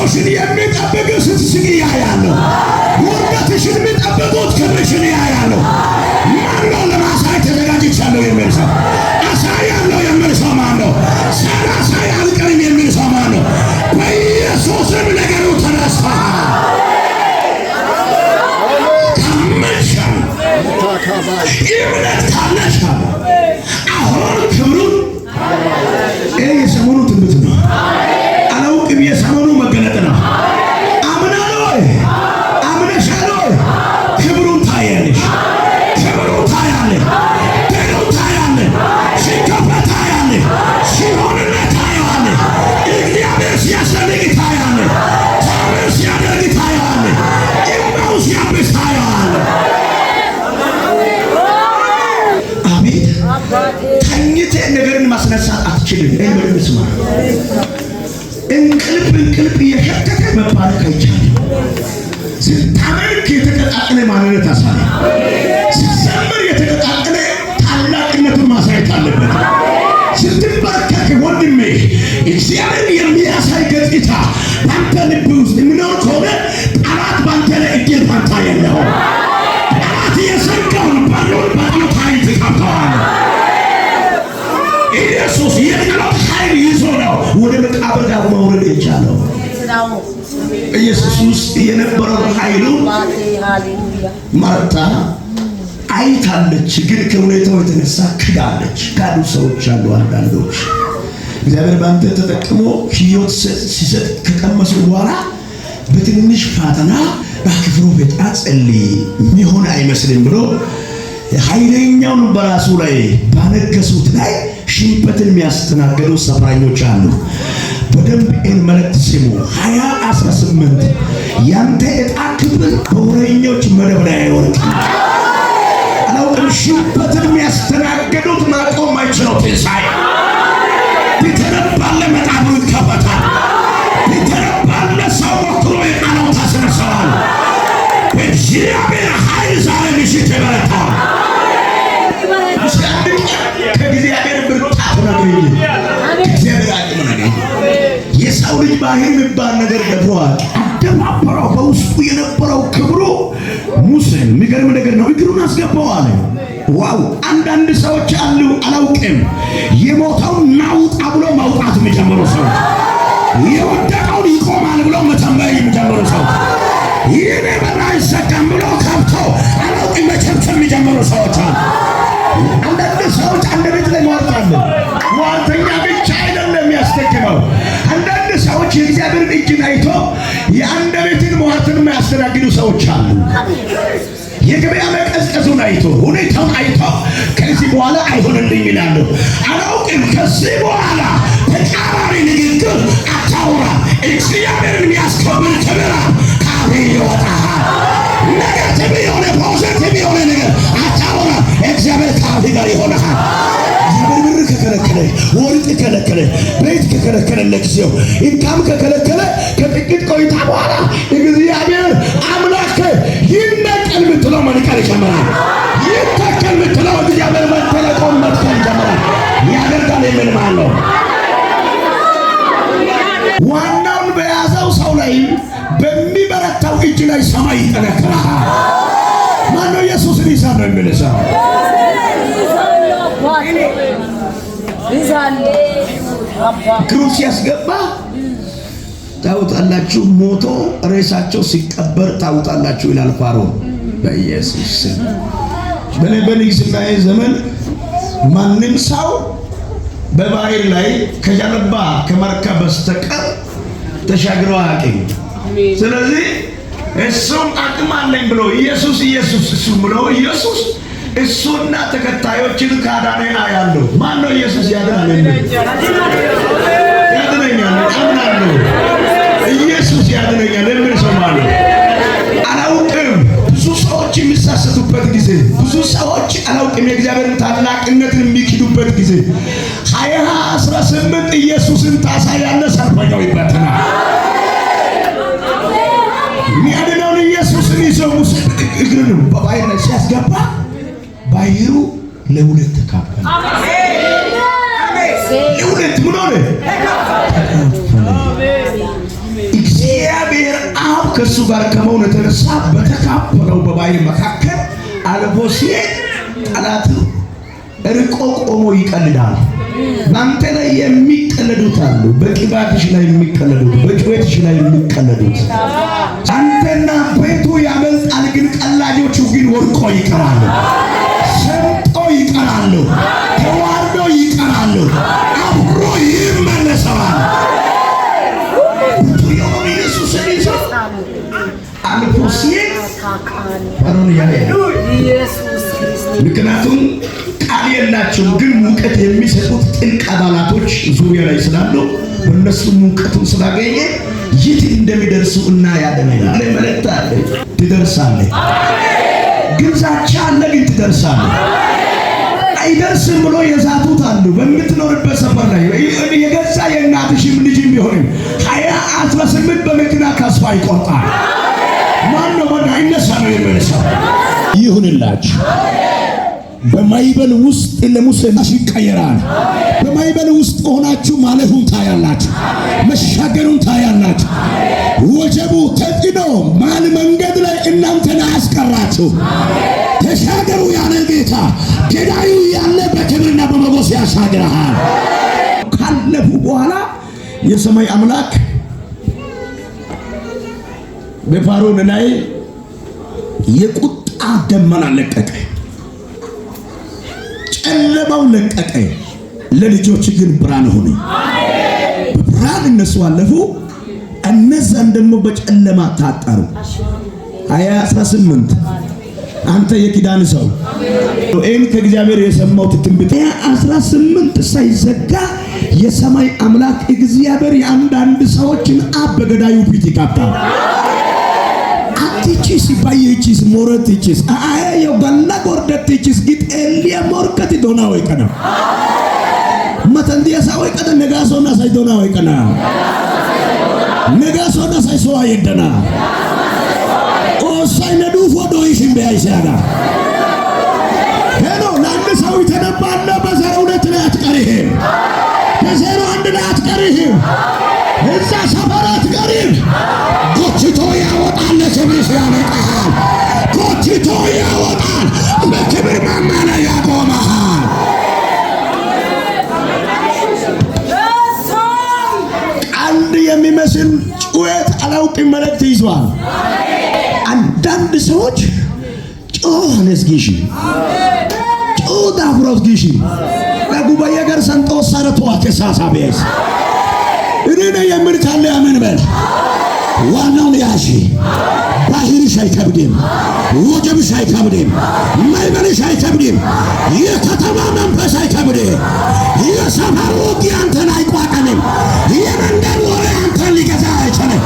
ለቅሶሽን የሚጠብቅ ስትስቂ ያያለሁ። ውርደትሽን የሚጠብቁት ክብርሽን ያያለሁ። ማነው ለማሳየት ተዘጋጅቻለሁ የሚል ሰው? አሳያለሁ የሚል ሰው ማነው? ሳላሳይ አልቀርም የሚል ሰው ማነው? በኢየሱስም ነገሩ ተነስቷል። ካመንሻል እምነት ካለሻል አሁን ክብሩን የሰሞኑ ትንቢት ነው። አላውቅም፣ የሰሞኑ መገለጥ ነው። አምናለሁ ወይ? አምነሻል ወይ? ክብሩን ታያለሽ። ክብሩን ታያለሽ። ድሉን ታያለሽ። ሲከፈት ታያለሽ። ሲሆንለት ታያለሽ። እግዚአብሔር ሲያስፈልግ ታያለሽ። ታምር ሲያደርግ ታያለሽ። እምባው ሲያብስ ታያለሽ። አቤት! ተኝቴ ነገርን ማስነሳት አትችልም። በደንብ ስማ። እንቅልፍ እየሸተተ መባረክ አይቻልም። ስታመልክ የተቀጣጠለ ማንነት አሳየ። ስትዘምር የተቀጣጠለ ታላቅነቱን ማሳየት አለበት። ስትባረክ ወንድሜ እግዚአብሔር የሚያሳይ ገጽታ ባንተ ልብ ውስጥ የሚኖር ከሆነ ጠላት ባንተ ላይ እድል ፋንታ የለውም። ጠላት የዘጋውን በሩን በጸሎት ኃይል ትከፍተዋለህ። ኢየሱስ የጸሎት ኃይል ይዞ ነው ወደ መቃብር ጋር መውረድ የቻለው። ኢየሱስ ውስጥ የነበረው ኃይሉ ማርታ አይታለች፣ ግን ከሁኔታው የተነሳ ክዳለች። ካዱ ሰዎች አሉ። አንዳንዶች እግዚአብሔር ባንተ ተጠቅሞ ሕይወት ሲሰጥ ከቀመሱ በኋላ በትንሽ ፋተና በክብሩ ቤት ጸልይ የሚሆን አይመስልም ብሎ ኃይለኛውን በራሱ ላይ ባነገሱት ላይ ሽንፈትን የሚያስተናግዱ ሰፍራኞች አሉ። በደንብ ይህን መልእክት ስሙ። 2018 ያንተ ዕጣ ክፍል በወሬኞች መደብ ላይ አይወርቅም። አላውቅም። ሽንፈትን የሚያስተናግዱት ማቆም አይችለው። ትንሣኤ ቢተነባለ መቃብሩ ይከፈታል። ቢተነባለ ሰው ወክሮ የቃለው ታስነሳዋል። በእግዚአብሔር ኃይል ዛሬ ምሽት ይበረታል። ከእግዚአብሔር ብርታት ነገኝ፣ ከእግዚአብሔር አቅም ነገኝ። የሰው ልጅ ባህሪ የሚባል ነገር ደፍሯል። አደባበረው በውስጡ የነበረው ክብሩ ሙሴን የሚገርም ነገር ነው። እግሩን አስገባው አለ። ዋው! አንዳንድ ሰዎች አሉ፣ አላውቅም፣ የሞተውን ናውጣ ብሎ ማውጣት የሚጀምሩ ሰዎች፣ የወደቀውን ይቆማል ብሎ መተንበይ የሚጀምሩ ሰዎች፣ ይህኔ በራ ይዘጋም ብሎ ከብተው አላውቅም መቸብቸብ የሚጀምሩ ሰዎች አሉ። አንዳንድ ሰዎች አንድ ቤት ላይ ሟርታለ። ሟርተኛ ብቻ አይደለም የሚያስደክመው። አንዳንድ ሰዎች የእግዚአብሔርን እጅን አይቶ የአንድ ቤትን ሟርትን የሚያስተናግዱ ሰዎች አሉ። የገበያ መቀዝቀዙን አይቶ ሁኔታውን አይቶ ከዚህ በኋላ አይሆንልኝ ይላሉ። አላውቅም፣ ከዚህ በኋላ ተቃራኒ ንግግር አታውራ። እግዚአብሔርን የሚያስከብር ክብር ካፌ ይወጣል። ኔጋቲቭ የሆነ ፖዚቲቭ የሆነ ነገር አታውራ። እግዚአብሔር ካፌ ጋር ይሆናል። እግዚአብሔር ብር ከከለከለ፣ ወርቅ ከከለከለ፣ ቤት ከከለከለ፣ ለጊዜው ኢንካም ከከለከለ ከጥቂት ቆይታ በኋላ እግዚአብሔር አምላክ ይነቀል ምትለው መንቀል ይጀምራል። ይተከል ምትለው እግዚአብሔር መተለቆም መትከል ይጀምራል። ያደርጋል የሚል ማን ነው? ዋናውን በያዘው ሰው ላይ በሚበረታው እጅ ላይ ሰማይ ይጠነክራል። ማነው? ኢየሱስን ይዛ ነው የሚል ሰው እግሩን ሲያስገባ ታውጣላችሁ፣ ሞቶ ሬሳቸው ሲቀበር ታውጣላችሁ ይላል ፋሮን። በኢየሱስ ስም በንግሥናዬ ዘመን ማንም ሰው በባህር ላይ ከጀልባ ከመርከብ በስተቀር ተሻግሮ አያውቅም። ስለዚህ እሱም አቅም አለኝ ብሎ ኢየሱስ እሱ ብሎ ኢየሱስ እሱና ተከታዮችን ካዳነ አያለሁ። ማን ነው? ኢየሱስ ያድናል። ያድነኛል፣ አምናለሁ። ኢየሱስ ያድነኛል የሚል ሰው ማለት አላውቅም። ብዙ ሰዎች የሚሳሰቱበት ጊዜ፣ ብዙ ሰዎች አላውቅም የእግዚአብሔርን ታላቅነትን የሚክዱበት ጊዜ 2018 ኢየሱስን ታሳያለህ። ሰልፈኛው ይበተናል። የሚያድነውን ኢየሱስን ይዘው ሙሴ እግርን በባህር ላይ ሲያስገባ ባህሩ ለሁለት ተካፈለ። ለሁለት ምን ሆነ? ከሱ ጋር ከመሆኑ የተነሳ በተካፈለው በባሕር መካከል አልፎ ሲሄድ ጠላት ርቆ ቆሞ ይቀልዳል። በአንተ ላይ የሚቀለዱት አሉ። በቅባትሽ ላይ የሚቀለዱት፣ በጩኸትሽ ላይ የሚቀለዱት። አንተና ቤቱ ያመልጣል፣ ግን ቀላጆቹ ግን ወድቆ ይቀራሉ፣ ሰምጦ ይቀራሉ፣ ተዋርዶ ይቀራሉ፣ አብሮ ይመለሰዋል። ኢየሱስን ይዞ አልፎ ሲሄድ ባሮን ያያል። ምክንያቱም ቃል የላቸውም፣ ግን ሙቀት የሚሰጡት ጥልቅ አባላቶች ዙሪያ ላይ ስላሉ በእነሱ ሙቀቱን ስላገኘ የት እንደሚደርሱ እናያለን። መልእክት አለ፣ ትደርሳለህ። ግን ዛቻ አለ፣ ግን ትደርሳለህ። አይደርስም ብሎ የዛቱት አሉ። በምትኖርበት ሰፈር ላይ የገዛ የእናትሽም ልጅም ቢሆንም 18 በመኪና ካስፋ ይቆርጣል። ማን ነው ወዳ ይነሳ ነው የሚነሳው። ይሁንላችሁ። በማይበል ውስጥ ለሙሴ ይቀየራል። በማይበል ውስጥ ሆናችሁ ማለፉን ታያላችሁ፣ መሻገሩን ታያላችሁ። ወጀቡ ተጥኖ ማል መንገድ ላይ እናንተን አያስቀራችሁ። ተሻገሩ ያለ ጌታ ገዳዩ ያለ በክብርና በሞገስ ያሻግራል። ካለፉ በኋላ የሰማይ አምላክ በፋሮን ላይ የቁጣ ደመና ለቀቀ፣ ጨለማው ለቀቀ። ለልጆች ግን ብርሃን ሆነ። በብርሃን እነሱ አለፉ፣ እነዛን ደግሞ በጨለማ ታጠሩ። 18 አንተ የኪዳን ሰው ይህን ከእግዚአብሔር የሰማሁት ትንቢት 18 ሳይዘጋ የሰማይ አምላክ እግዚአብሔር የአንዳንድ ሰዎችን አብ በገዳዩ ፊት ይቃጣል። አትቺስ ባይቺስ ሞረትቺስ አያየው ባላ ጎርደትቺስ ጊጤሊያ ሞርከት ዶና ወይ ቀና መተንዲያ ሳይ ቀደ ነጋሶና ሳይ ዶና ወይ ቀና ነጋሶና ሳይ ሶዋ ይደና ኦሳይ ነዱ ፎዶ ይሽም በያይሳጋ ሄሎ ለአንድ ሰው ተነባለ በዘር ሁለት ላይ አትቀርህም፣ በዘር አንድ ላይ አትቀርህም፣ እዛ ሰፈር አትቀርህም። ጎትቶ ያወጣል፣ ለክብር ያመጣሃል። ጎትቶ ያወጣል፣ በክብር ማማ ላይ ያቆምሃል። አንድ የሚመስል ጩኸት አላውቅም መልእክት ይዟል። አንዳንድ ሰዎች ጮህ ነስጊሽ ጮህ ዳፍሮት ጊሽ ለጉባኤ ገር ሰንጦ ሰረቷ ከሳሳቤስ እኔ የምን ካለ ያምን በል። ዋናውን ያሺ ባህርሽ አይከብድም፣ ወጀብሽ አይከብድም፣ ማይበልሽ አይከብድም፣ የከተማ መንፈስ አይከብድም፣ የሰፈሩ አንተን አይቋጠንም፣ የመንደር ወሬ አንተን ሊገዛ አይችልም።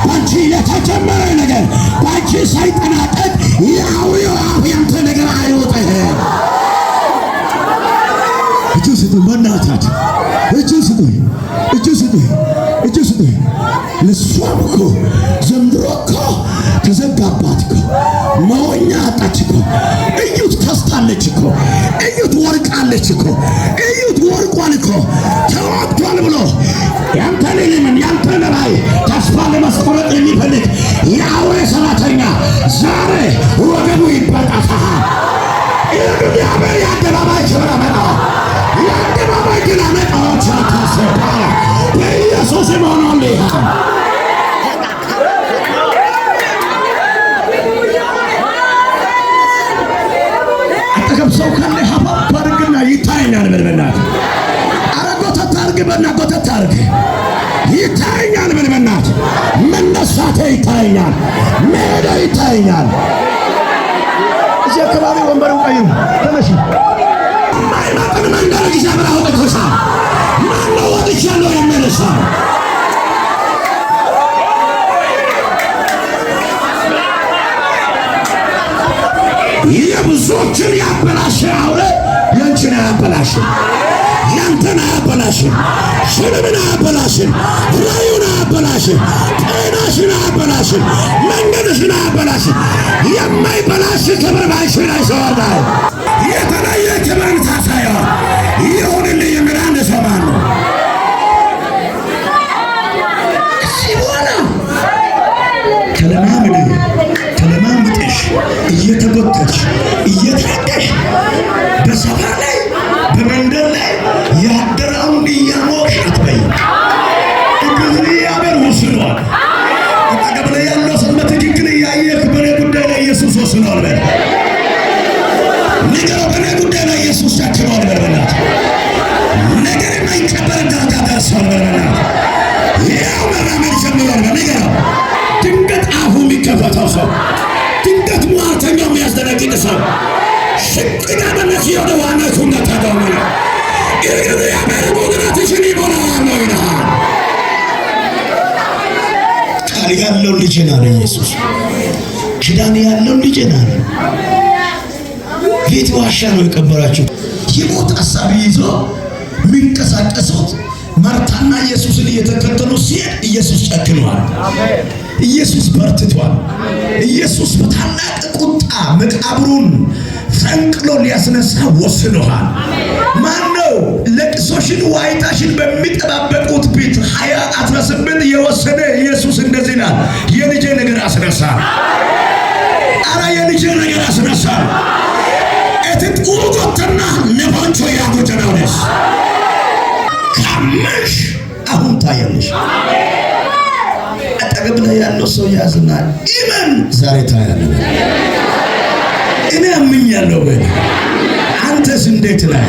ባንቺ የተጀመረ ነገር ባንቺ ሳይጠናቀቅ የአውሬው አፍ ያንተ ነገር አይወጣም። እጁ ስጡኝ፣ በእናታችሁ እጁ ስጡኝ፣ እጁ ስጡኝ፣ እጁ ስጡኝ። ልሷም እኮ ዘንድሮ እኮ ተዘጋባት እኮ መወኛ አጣች እኮ። እዩት ከስታለች እኮ፣ እዩት ወርቃለች እኮ፣ እዩት ወርቋል እኮ። ተዋግቷል ብሎ ያንተ ልልምን ያንተ ላይ ተስፋ ለማስቆረጥ የሚፈልግ የአውሬ ሰራተኛ ዛሬ ወገቡ ይበጣታል። የእግዚአብሔር የአደባባይ ክብረ መጣ፣ የአደባባይ ግን አመጣዎች ታሰባ በኢየሱስ ሆኖልህ። አጠገብ ሰው ካለ ሀባብ አድርግና ይታየኛል በልበናት። ኧረ ጎተት አድርግበና ጎተት አድርግ ይታየኛል በልበናት። መነሳቴ ይታየኛል፣ መሄደ ይታየኛል። እዚህ አካባቢ ወንበሩ ቀይሩ ተነሽ። ማይማጥን መንገድ እግዚአብሔር አውጥቶሻል። ማነው ወጥቻለሁ የሚልሳ የብዙዎችን ያበላሸ አውሬ ያንቺን አያበላሽም፣ ያንተን አያበላሽም፣ ሽልምን አያበላሽም፣ ራዩን አያበላሽም፣ ጤናሽን አያበላሽም፣ መንገድሽን አያበላሽም። የማይበላሽ ክብር ባንቺ ላይ ይሰወራል። የተለየ ክብርን ታሳየዋል። ይሁንልኝ የሚል አንድ ሰው ማን ነው? ከለና እየተጎተች እየታገሽ በሰፈር ላይ በመንደር ላይ ያደረውን እያሞቅሽ አትበይ። እግዚአብሔር ወስኗል። አጠገብ ላይ ያለው ሰው በትክክል እያየህ በኔ ጉዳይ ላይ ኢየሱስ ወስኗል በል። ንገረው፣ በኔ ጉዳይ ላይ ኢየሱስ ጨክኗል በል። በእናትህ ነገር የማይቀበል ደረጃ ደርሷል በል። በእናትህ ያው መራመድ ጀምሯል በል። ንገረው። ድንገት አፉ የሚከፈተው ሰው፣ ድንገት ሟርተኛው የሚያስደነግጥ ሰው ሽቅዳ በነፊ ወደ ዋና ኩነት አዳውና እግዚአብሔር ቁድረትሽን ይሞላል ነው ይልሃል። ቃል ያለው ልጅ ነው ኢየሱስ። ኪዳን ያለው ልጅ ነው። ቤት ዋሻ ነው የቀበራችሁ። የሞት ሐሳብ ይዞ የሚንቀሳቀሱት ማርታና ኢየሱስን እየተከተሉ ሲሄድ ኢየሱስ ጨክኗል። ኢየሱስ በርትቷል። ኢየሱስ በታላቅ ቁጣ መቃብሩን ፈንቅሎ ሊያስነሳ ወስኗል። ማን ነው? ለቅሶሽን ዋይታሽን በሚጠባበቁት ቤት 20:18 የወሰነ ኢየሱስ እንደዚህ ይላል፣ የልጄ ነገር አስነሳ። አረ የልጄ ነገር አስነሳ። እትቁርቆተና ነባንቾ ያጎጀናውነስ ካመሽ አሁን ታያለሽ። አጠገብ ላይ ያለው ሰው ያዝና ኢመን ዛሬ ታያለህ። እኔ አምኛለሁ በል። አንተስ እንዴት ላይ?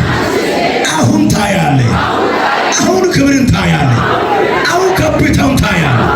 አሁን ታያለህ። አሁን ክብርን ታያለህ። አሁን ከፍታውን ታያለህ።